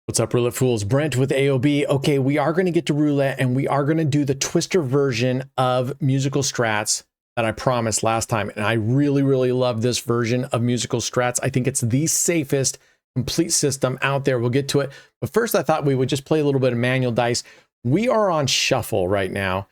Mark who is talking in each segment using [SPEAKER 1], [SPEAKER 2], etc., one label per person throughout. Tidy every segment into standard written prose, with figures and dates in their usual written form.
[SPEAKER 1] What's up, Roulette Fools? Brent with AOB. Okay, we are going to get to Roulette, and we are going to do the Twister version of musical strats that I promised last time. And I really, really love this version of musical strats. I think it's the safest complete system out there. We'll get to it. But first, I thought we would just play a little bit of manual dice. We are on shuffle right now,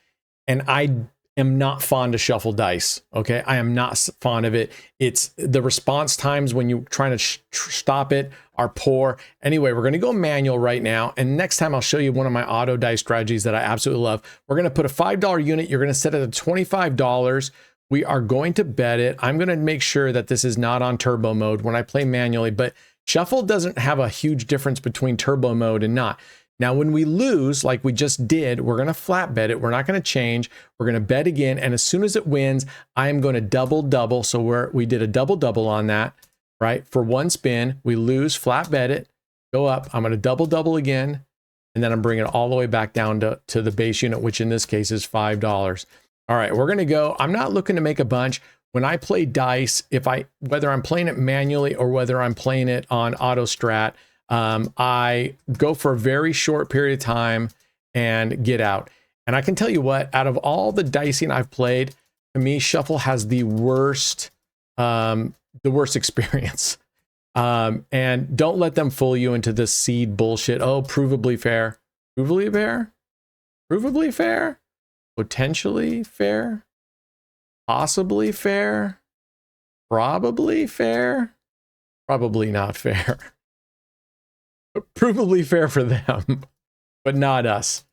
[SPEAKER 1] and I am not fond of shuffle dice. Okay, I am not fond of it. It's the response times when you're trying to stop it are poor. Anyway, we're going to go manual right now, and next time I'll show you one of my auto dice strategies that I absolutely love. We're going to put a $5 unit. You're going to set it at $25. We are going to bet it. I'm going to make sure that this is not on turbo mode when I play manually, but shuffle doesn't have a huge difference between turbo mode and not. Now, when we lose, like we just did, we're going to flat bet it. We're not going to change. We're going to bet again. And as soon as it wins, I am going to double. So we did a double on that, right? For one spin, we lose, flat bet it, go up. I'm going to double again. And then I'm bringing it all the way back down to the base unit, which in this case is $5. All right, we're going to go. I'm not looking to make a bunch. When I play dice, whether I'm playing it manually or whether I'm playing it on auto strat, I go for a very short period of time and get out. And I can tell you what, out of all the dicing I've played, to me, shuffle has the worst experience. And don't let them fool you into this seed bullshit. Oh, provably fair, potentially fair, possibly fair, probably fair, probably not fair. Provably fair for them, but not us.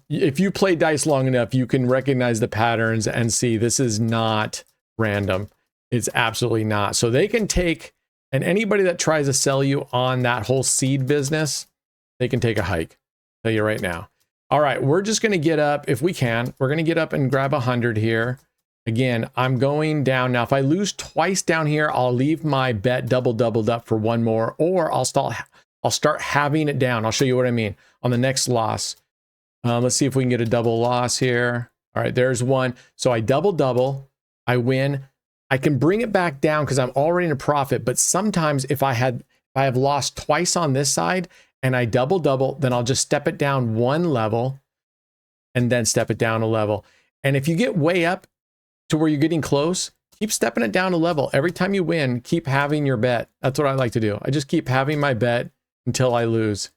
[SPEAKER 1] If you play dice long enough, you can recognize the patterns and see this is not random. It's absolutely not. So they can take, and anybody that tries to sell you on that whole seed business, they can take a hike. I'll tell you right now. All right, we're just going to get up if we can. We're going to get up and grab 100 here. Again, I'm going down. Now, if I lose twice down here, I'll leave my bet doubled up for one more, or I'll start having it down. I'll show you what I mean on the next loss. Let's see if we can get a double loss here. All right, there's one. So I double, I win. I can bring it back down because I'm already in a profit. But sometimes if I have lost twice on this side and I double, then I'll just step it down one level and then step it down a level. And if you get way up to where you're getting close, keep stepping it down a level. Every time you win, keep having your bet. That's what I like to do. I just keep having my bet until I lose.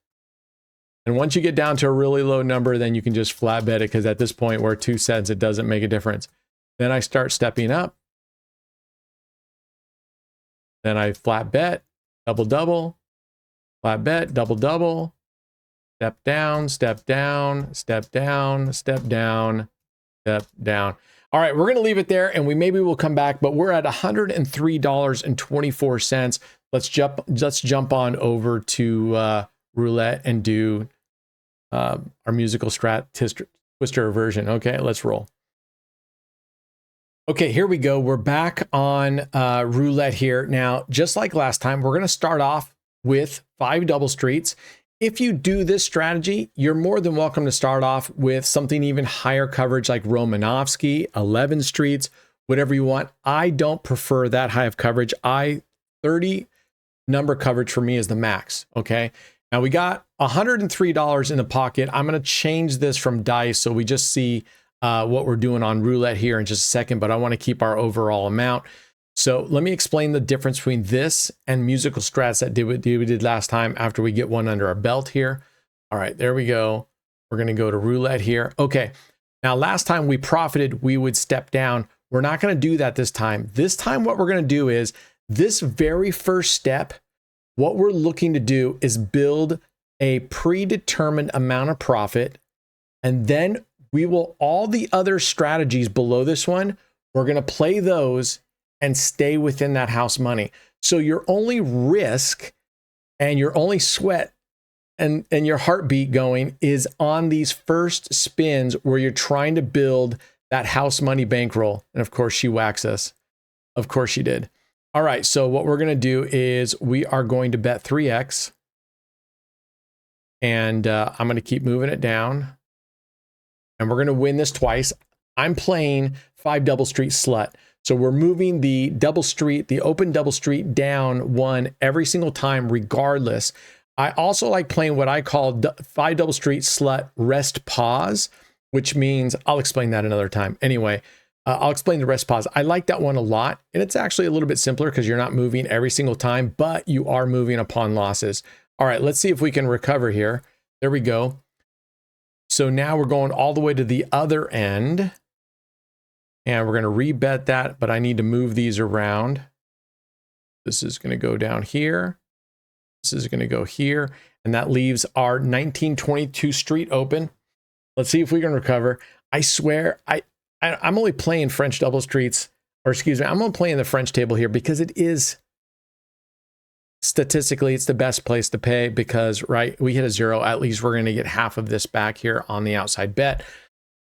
[SPEAKER 1] And once you get down to a really low number, then you can just flat bet it, because at this point we're 2 cents, it doesn't make a difference. Then I start stepping up. Then I flat bet, double, flat bet, double, step down, step down, step down, step down, step down. All right, we're going to leave it there, and maybe we'll come back, but we're at $103.24. Let's jump on over to Roulette and do our musical strat Twister version. Okay, let's roll. Okay, here we go. We're back on Roulette here. Now, just like last time, we're going to start off with 5 double streets. If you do this strategy, you're more than welcome to start off with something even higher coverage like Romanovsky, 11 streets, whatever you want. I don't prefer that high of coverage. 30 number coverage for me is the max. Okay. Now we got $103 in the pocket. I'm going to change this from dice so we just see what we're doing on Roulette here in just a second, but I want to keep our overall amount. So let me explain the difference between this and musical strats that we did last time after we get one under our belt here. All right, there we go. We're going to go to Roulette here. Okay, now last time we profited, we would step down. We're not going to do that this time. This time what we're going to do is this very first step, what we're looking to do is build a predetermined amount of profit, and then we will, all the other strategies below this one, we're going to play those and stay within that house money. So your only risk and your only sweat and your heartbeat going is on these first spins where you're trying to build that house money bankroll. And of course she whacks us. Of course she did. All right, so what we're going to do is we are going to bet 3x. And I'm going to keep moving it down. And we're going to win this twice. I'm playing 5 double street slut. So we're moving the double street, the open double street down one every single time, regardless. I also like playing what I call 5 double street slut rest pause, which means I'll explain that another time. Anyway, I'll explain the rest pause. I like that one a lot. And it's actually a little bit simpler because you're not moving every single time, but you are moving upon losses. All right, let's see if we can recover here. There we go. So now we're going all the way to the other end. And we're going to rebet that, but I need to move these around. This is going to go down here. This is going to go here. And that leaves our 1922 street open. Let's see if we can recover. I swear, I'm only playing French double streets, or excuse me, I'm only playing the French table here because it is, statistically, it's the best place to pay because, right, we hit a 0. At least we're going to get half of this back here on the outside bet.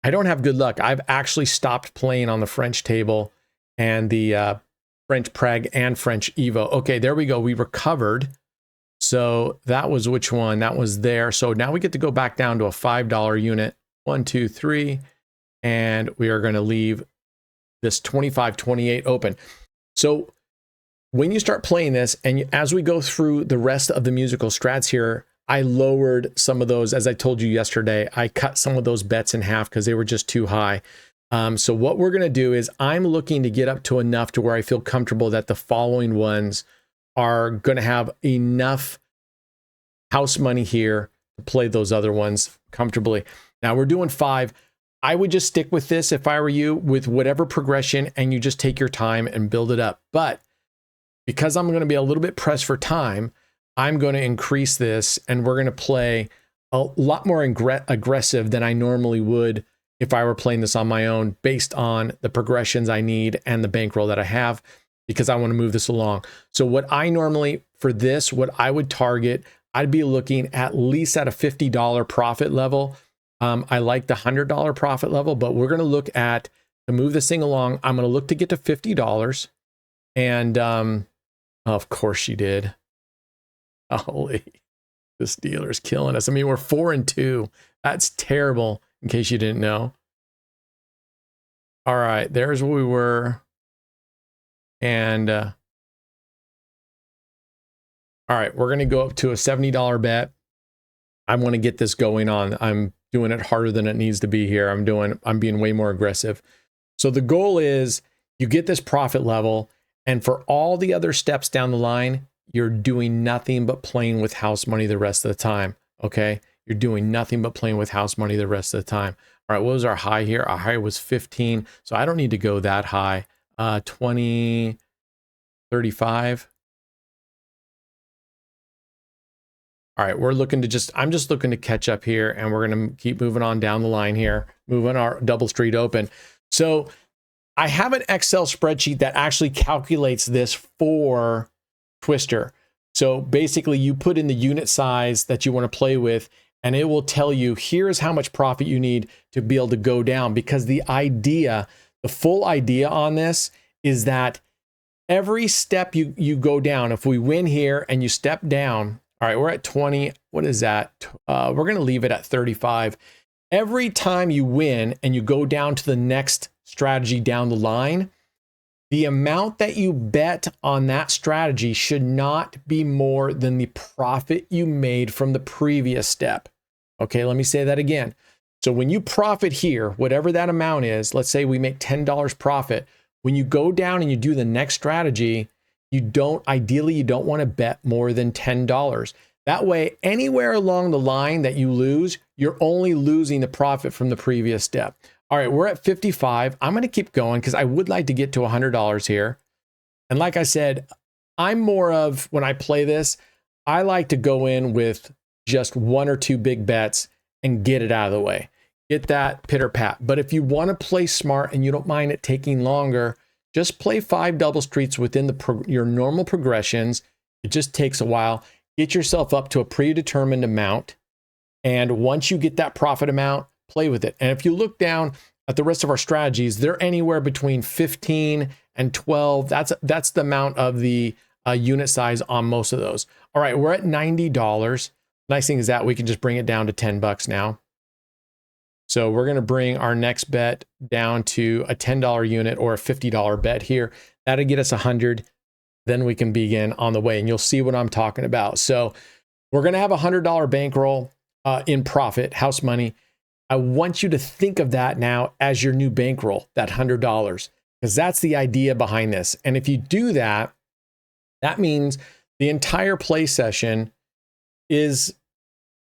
[SPEAKER 1] I don't have good luck. I've actually stopped playing on the French table and the French Preg and French Evo. Okay, there we go. We recovered. So that was which one? That was there. So now we get to go back down to a $5 unit. 1, 2, 3. And we are going to leave this 25-28 open. So when you start playing this, and as we go through the rest of the musical strats here, I lowered some of those. As I told you yesterday, I cut some of those bets in half because they were just too high. So what we're going to do is I'm looking to get up to enough to where I feel comfortable that the following ones are going to have enough house money here to play those other ones comfortably. Now we're doing 5. I would just stick with this if I were you, with whatever progression, and you just take your time and build it up. But because I'm going to be a little bit pressed for time, I'm going to increase this, and we're going to play a lot more aggressive than I normally would if I were playing this on my own, based on the progressions I need and the bankroll that I have, because I want to move this along. So what I normally, for this, what I would target, I'd be looking at least at a $50 profit level. I like the $100 profit level, but we're going to look at, to move this thing along, I'm going to look to get to $50. And of course she did. Holy, this dealer's killing us. I mean, we're 4-2. That's terrible, in case you didn't know. All right, there's where we were. And all right, we're going to go up to a $70 bet. I want to get this going on. I'm doing it harder than it needs to be here. I'm being way more aggressive. So the goal is you get this profit level, and for all the other steps down the line, you're doing nothing but playing with house money the rest of the time. Okay, you're doing nothing but playing with house money the rest of the time. All right, what was our high here? Our high was 15, so I don't need to go that high. 20, 35. All right, we're looking to I'm just looking to catch up here, and we're going to keep moving on down the line here, moving our double street open. So I have an Excel spreadsheet that actually calculates this for Twister. So basically you put in the unit size that you want to play with, and it will tell you, here's how much profit you need to be able to go down. Because the idea, the full idea on this is that every step you go down, if we win here and you step down, all right, we're at 20. What is that? We're going to leave it at 35. Every time you win and you go down to the next strategy down the line, the amount that you bet on that strategy should not be more than the profit you made from the previous step. Okay, let me say that again. So when you profit here, whatever that amount is, let's say we make $10 profit, when you go down and you do the next strategy, ideally you don't want to bet more than $10. That way, anywhere along the line that you lose, you're only losing the profit from the previous step. All right, we're at 55. I'm going to keep going because I would like to get to $100 here. And like I said, I'm more of, when I play this, I like to go in with just 1 or 2 big bets and get it out of the way. Get that pitter pat. But if you want to play smart and you don't mind it taking longer, just play 5 double streets within your normal progressions. It just takes a while. Get yourself up to a predetermined amount. And once you get that profit amount, play with it. And if you look down at the rest of our strategies, they're anywhere between 15 and 12. That's the amount of the unit size on most of those. All right, we're at $90. Nice thing is that we can just bring it down to $10 now. So we're going to bring our next bet down to a $10 unit or a $50 bet here. That'll get us 100. Then we can begin on the way, and you'll see what I'm talking about. So We're going to have a $100 bankroll in profit, house money. I want you to think of that now as your new bankroll, that $100, because that's the idea behind this. And if you do that, that means the entire play session is,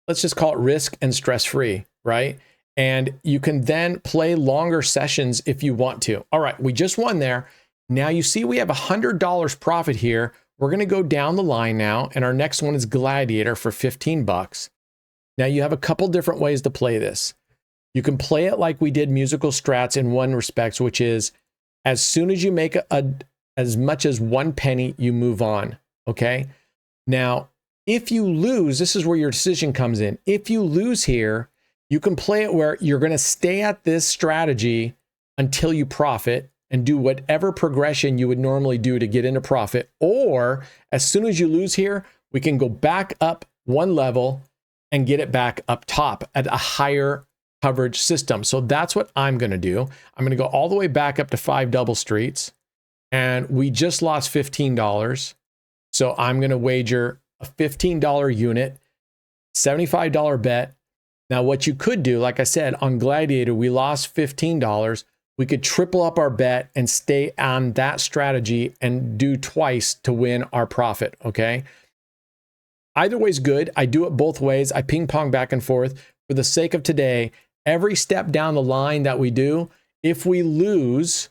[SPEAKER 1] let's just call it risk and stress-free, right? And you can then play longer sessions if you want to. All right, we just won there. Now you see we have $100 profit here. We're going to go down the line now, and our next one is Gladiator for 15 bucks. Now you have a couple different ways to play this. You can play it like we did musical strats in one respect, which is as soon as you make as much as 1 penny, you move on, okay? Now, if you lose, this is where your decision comes in. If you lose here, you can play it where you're going to stay at this strategy until you profit and do whatever progression you would normally do to get into profit. Or as soon as you lose here, we can go back up one level and get it back up top at a higher coverage system. So that's what I'm going to do. I'm going to go all the way back up to 5 double streets, and we just lost $15. So I'm going to wager a $15 unit, $75 bet. Now, what you could do, like I said, on Gladiator, we lost $15. We could triple up our bet and stay on that strategy and do twice to win our profit, okay? Either way is good. I do it both ways. I ping pong back and forth. For the sake of today, every step down the line that we do, if we lose,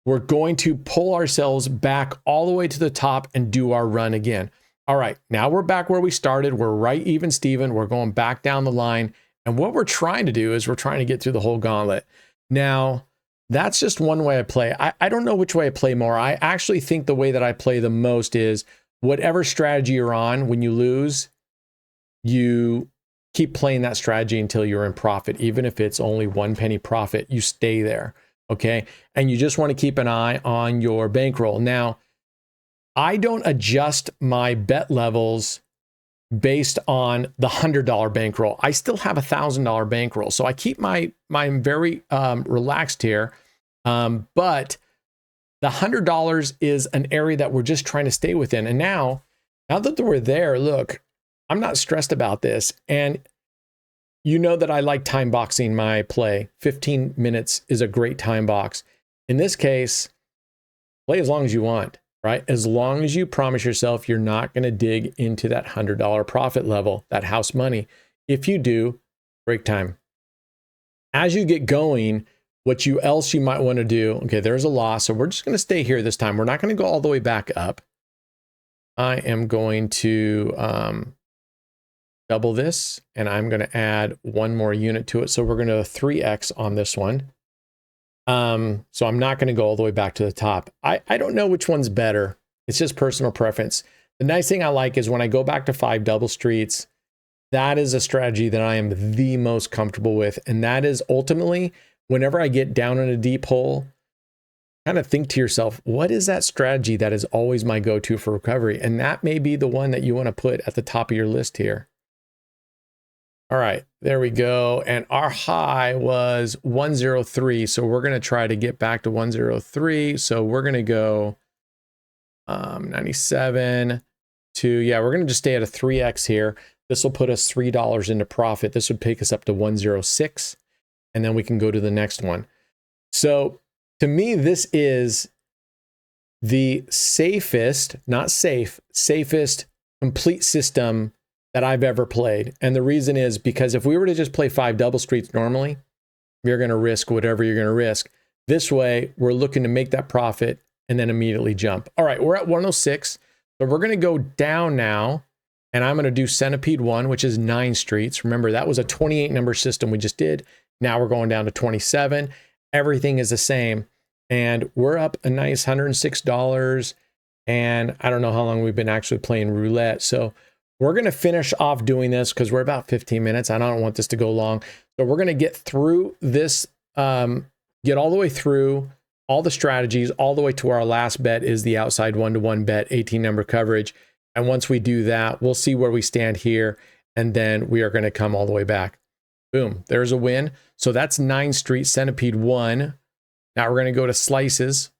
[SPEAKER 1] we're going to pull ourselves back all the way to the top and do our run again. All right, now we're back where we started. We're right even Steven. We're going back down the line. And what we're trying to do is we're trying to get through the whole gauntlet. Now, that's just one way I play. I don't know which way I play more. I actually think the way that I play the most is whatever strategy you're on, when you lose, you keep playing that strategy until you're in profit. Even if it's only 1 penny profit, you stay there, okay? And you just want to keep an eye on your bankroll. Now, I don't adjust my bet levels based on the $100 bankroll. I still have a $1,000 bankroll. So I keep my very relaxed here. But the $100 is an area that we're just trying to stay within. And now that we're there, look, I'm not stressed about this. And you know that I like time boxing my play. 15 minutes is a great time box. In this case, play as long as you want, right? As long as you promise yourself you're not going to dig into that $100 profit level, that house money. If you do, break time. As you get going, what else you might want to do, okay, there's a loss. So we're just going to stay here this time. We're not going to go all the way back up. I am going to double this, and I'm going to add one more unit to it. So we're going to 3x on this one. So I'm not going to go all the way back to the top. I don't know which one's better. It's just personal preference. The nice thing I like is when I go back to 5 double streets, that is a strategy that I am the most comfortable with. And that is ultimately, whenever I get down in a deep hole, kind of think to yourself, what is that strategy that is always my go-to for recovery? And that may be the one that you want to put at the top of your list here. All right, there we go. And our high was 103. So we're going to try to get back to 103. So we're going to go 97 to, yeah, we're going to just stay at a 3x here. This will put us $3 into profit. This would take us up to 106. And then we can go to the next one. So to me, this is the safest, not safe, safest complete system that I've ever played. And the reason is because if we were to just play 5 double streets normally, you're going to risk whatever you're going to risk. This way, we're looking to make that profit and then immediately jump. All right, we're at 106. So we're going to go down now, and I'm going to do Centipede 1, which is 9 streets. Remember, that was a 28 number system we just did. Now we're going down to 27. Everything is the same. And we're up a nice $106. And I don't know how long we've been actually playing roulette. So we're going to finish off doing this because we're about 15 minutes. I don't want this to go long. So we're going to get through this, get all the way through all the strategies, all the way to our last bet is the outside 1-to-1 bet, 18 number coverage. And once we do that, we'll see where we stand here. And then we are going to come all the way back. Boom, there's a win. So that's 9 street, Centipede 1. Now we're going to go to slices.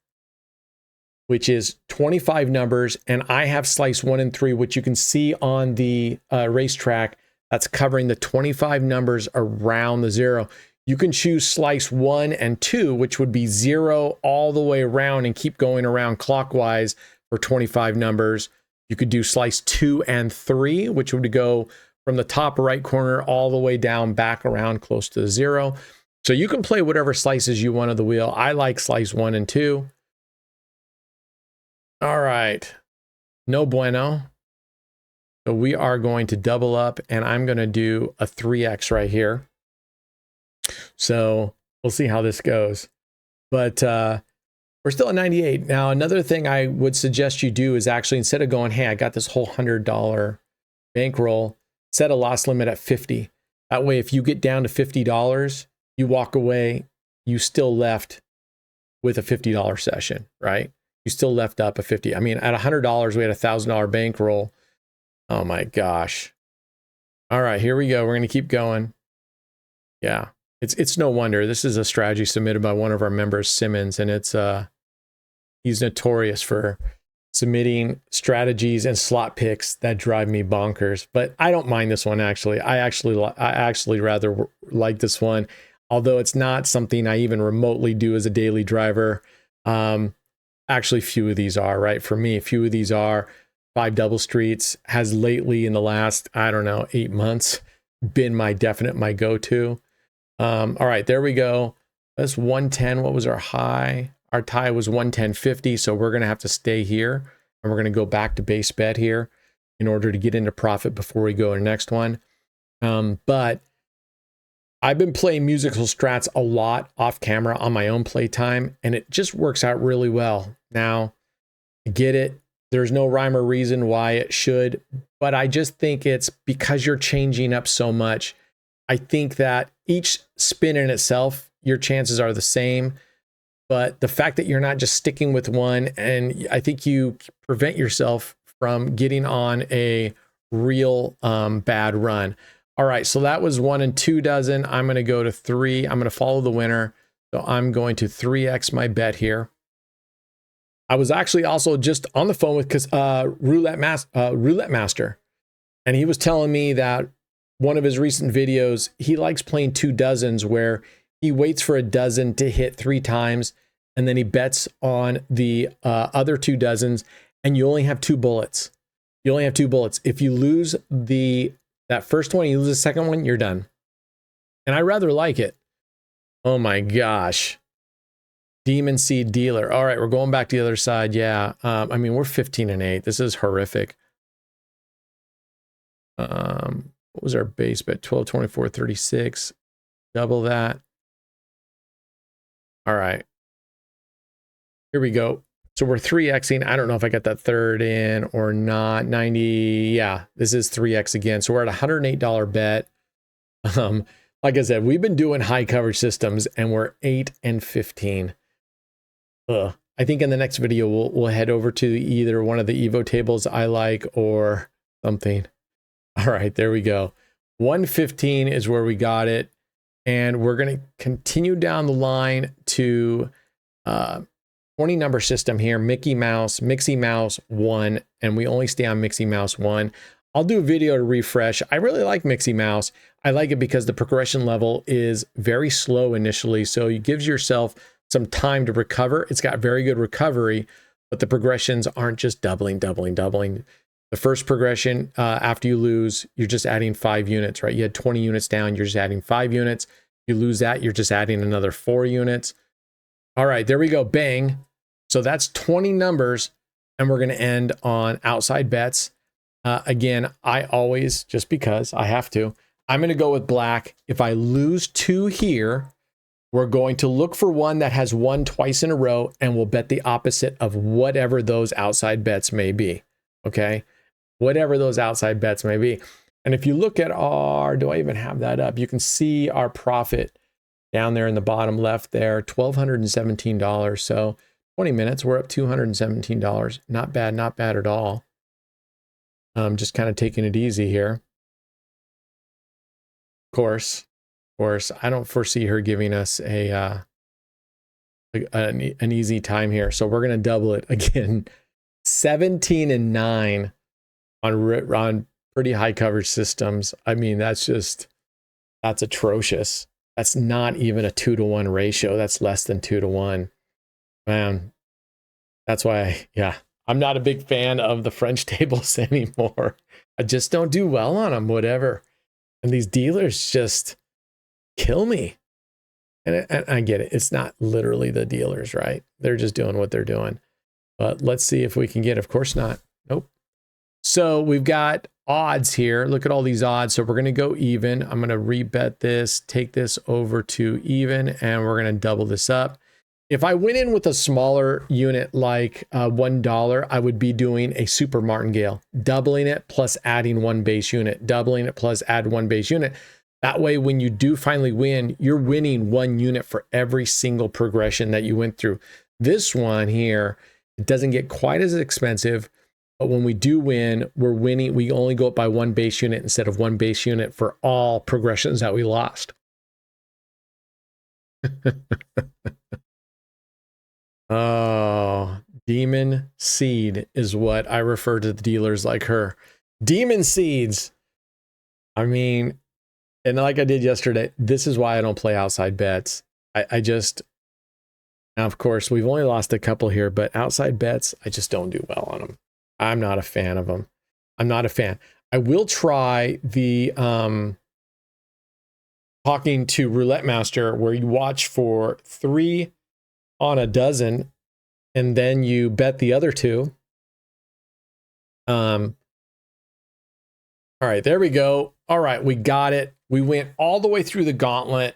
[SPEAKER 1] which is 25 numbers. And I have slice 1 and 3, which you can see on the racetrack. That's covering the 25 numbers around the 0. You can choose slice 1 and 2, which would be 0 all the way around and keep going around clockwise for 25 numbers. You could do slice 2 and 3, which would go from the top right corner all the way down back around close to the 0. So you can play whatever slices you want of the wheel. I like slice 1 and 2. All right. No bueno. So we are going to double up, and I'm going to do a 3X right here. So we'll see how this goes. But we're still at 98. Now, another thing I would suggest you do is actually, instead of going, hey, I got this whole $100 bankroll, set a loss limit at 50. That way, if you get down to $50, you walk away, you still left with a $50 session, right? You still left up a 50. I mean, at $100, we had a $1,000 bankroll. Oh my gosh. All right, here we go. We're going to keep going. Yeah, it's no wonder. This is a strategy submitted by one of our members, Simmons, and it's he's notorious for submitting strategies and slot picks that drive me bonkers. But I don't mind this one, actually. I actually rather like this one, although it's not something I even remotely do as a daily driver. Actually, few of these are, right? For me, a few of these are. 5 double streets has lately, in the last, I don't know, 8 months, been my go-to. All right, there we go. That's 110. What was our high? Our tie was 110.50, so we're going to have to stay here, and we're going to go back to base bet here in order to get into profit before we go to the next one. But I've been playing musical strats a lot off camera on my own playtime, and it just works out really well. Now, I get it. There's no rhyme or reason why it should, but I just think it's because you're changing up so much. I think that each spin in itself, your chances are the same, but the fact that you're not just sticking with one, and I think you prevent yourself from getting on a real bad run. All right, so that was 1 and 2 dozen. I'm going to go to 3. I'm going to follow the winner. So I'm going to 3X my bet here. I was actually also just on the phone with Roulette Master, and he was telling me that one of his recent videos, he likes playing 2 dozens where he waits for a dozen to hit 3 times, and then he bets on the other 2 dozens, and you only have 2 bullets. You only have 2 bullets. If you lose that first one, you lose the second one, you're done. And I rather like it. Oh my gosh. Demon Seed Dealer. All right, we're going back to the other side. Yeah, I mean, we're 15 and 8. This is horrific. What was our base bet? 12, 24, 36. Double that. All right. Here we go. So we're 3Xing. I don't know if I got that third in or not. 90. Yeah, this is 3X again. So we're at $108 bet. Like I said, we've been doing high coverage systems, and we're 8 and 15. I think in the next video, we'll head over to either one of the Evo tables I like or something. All right, there we go. 115 is where we got it. And we're going to continue down the line to 20 number system here. Mixie Mouse 1. And we only stay on Mixie Mouse 1. I'll do a video to refresh. I really like Mixie Mouse. I like it because the progression level is very slow initially. So it gives yourself some time to recover. It's got very good recovery, but the progressions aren't just doubling. The first progression, after you lose, you're just adding 5 units, right? You had 20 units down, you're just adding 5 units. You lose that, you're just adding another 4 units. All right, there we go, bang. So that's 20 numbers, and we're gonna end on outside bets. Again, I always, just because I have to, I'm gonna go with black. If I lose 2 here, we're going to look for one that has won twice in a row, and we'll bet the opposite of whatever those outside bets may be, okay? Whatever those outside bets may be. And if you look at our, do I even have that up? You can see our profit down there in the bottom left there, $1,217. So 20 minutes, we're up $217. Not bad at all. Just kind of taking it easy here. Of course, I don't foresee her giving us a an easy time here. So we're going to double it again. 17 and 9 on pretty high coverage systems. I mean, that's atrocious. That's not even a 2-to-1 ratio. That's less than 2-to-1. Man, that's why, I'm not a big fan of the French tables anymore. I just don't do well on them, whatever. And these dealers just kill me. And I get it. It's not literally the dealers, right? They're just doing what they're doing. But let's see if we can get, of course not. Nope. So we've got odds here. Look at all these odds. So we're going to go even. I'm going to rebet this, take this over to even, and we're going to double this up. If I went in with a smaller unit like $1, I would be doing a super martingale, doubling it plus adding one base unit, doubling it plus add one base unit. That way, when you do finally win, you're winning one unit for every single progression that you went through. This one here, it doesn't get quite as expensive, but when we do win, we're winning. We only go up by one base unit instead of one base unit for all progressions that we lost. Oh, Demon Seed is what I refer to the dealers like her. Demon Seeds. I mean, and like I did yesterday, this is why I don't play outside bets. I just, now of course, we've only lost a couple here, but outside bets, I just don't do well on them. I'm not a fan of them. I'm not a fan. I will try the talking to Roulette Master, where you watch for 3 on a dozen, and then you bet the other 2. All right, there we go. All right, we got it. We went all the way through the gauntlet.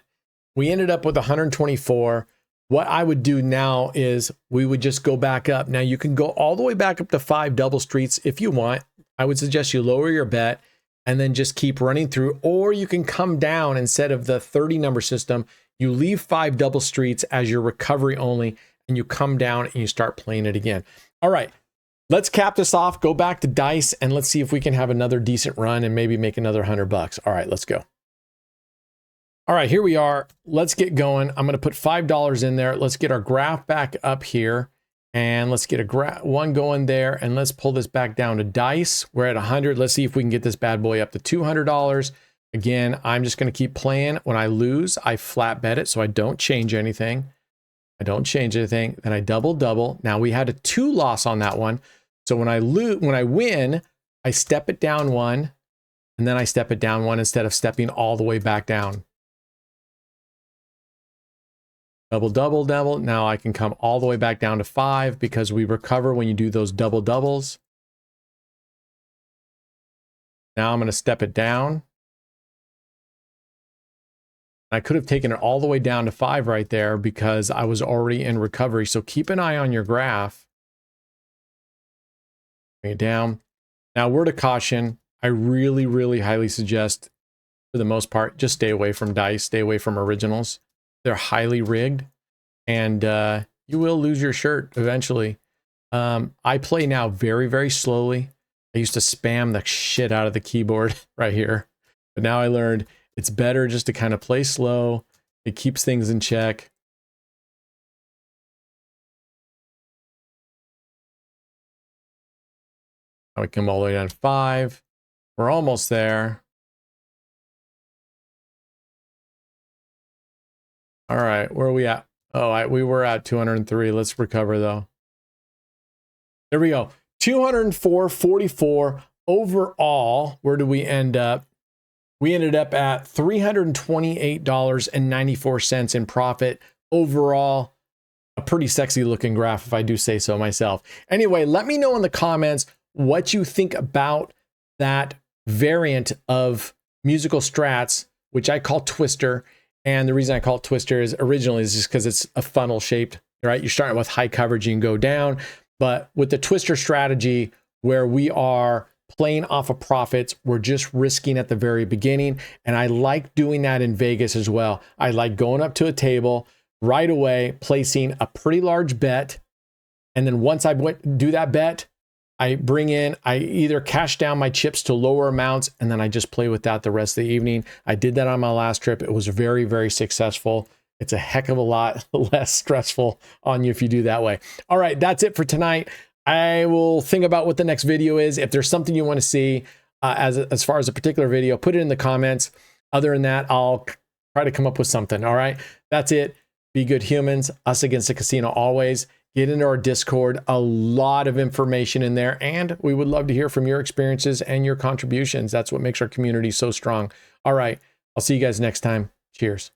[SPEAKER 1] We ended up with 124. What I would do now is we would just go back up. Now you can go all the way back up to 5 double streets if you want. I would suggest you lower your bet and then just keep running through, or you can come down instead of the 30 number system. You leave 5 double streets as your recovery only, and you come down and you start playing it again. All right, let's cap this off, go back to dice, and let's see if we can have another decent run and maybe make another $100. All right, let's go. All right, here we are. Let's get going. I'm going to put $5 in there. Let's get our graph back up here, and let's get a one going there, and let's pull this back down to dice. We're at 100. Let's see if we can get this bad boy up to $200. Again, I'm just going to keep playing. When I lose, I flat bet it, so I don't change anything. Then I double. Now we had a 2 loss on that one. So when I win, I step it down 1, and then I step it down 1 instead of stepping all the way back down. Double. Now I can come all the way back down to 5 because we recover when you do those double doubles. Now I'm going to step it down. I could have taken it all the way down to 5 right there because I was already in recovery. So keep an eye on your graph. Bring it down. Now, word of caution, I really, really highly suggest, for the most part, just stay away from dice, stay away from originals. They're highly rigged, and you will lose your shirt eventually. I play now very, very slowly. I used to spam the shit out of the keyboard right here, but now I learned it's better just to kind of play slow. It keeps things in check. Now we come all the way down to 5. We're almost there. All right, where are we at? Oh, we were at 203. Let's recover though. There we go. 204.44 overall. Where did we end up? We ended up at $328.94 in profit overall. A pretty sexy looking graph, if I do say so myself. Anyway, let me know in the comments what you think about that variant of musical strats, which I call Twister. And the reason I call it Twister is originally is just because it's a funnel shaped, right? You're starting with high coverage, you can go down. But with the Twister strategy, where we are playing off of profits, we're just risking at the very beginning. And I like doing that in Vegas as well. I like going up to a table right away, placing a pretty large bet. And then once I do that bet, I either cash down my chips to lower amounts, and then I just play with that the rest of the evening. I did that on my last trip. It was very, very successful. It's a heck of a lot less stressful on you if you do that way. All right, that's it for tonight. I will think about what the next video is. If there's something you want to see as far as a particular video, put it in the comments. Other than that, I'll try to come up with something. All right, that's it. Be good humans, us against the casino always. Get into our Discord, a lot of information in there, and we would love to hear from your experiences and your contributions. That's what makes our community so strong. All right, I'll see you guys next time. Cheers.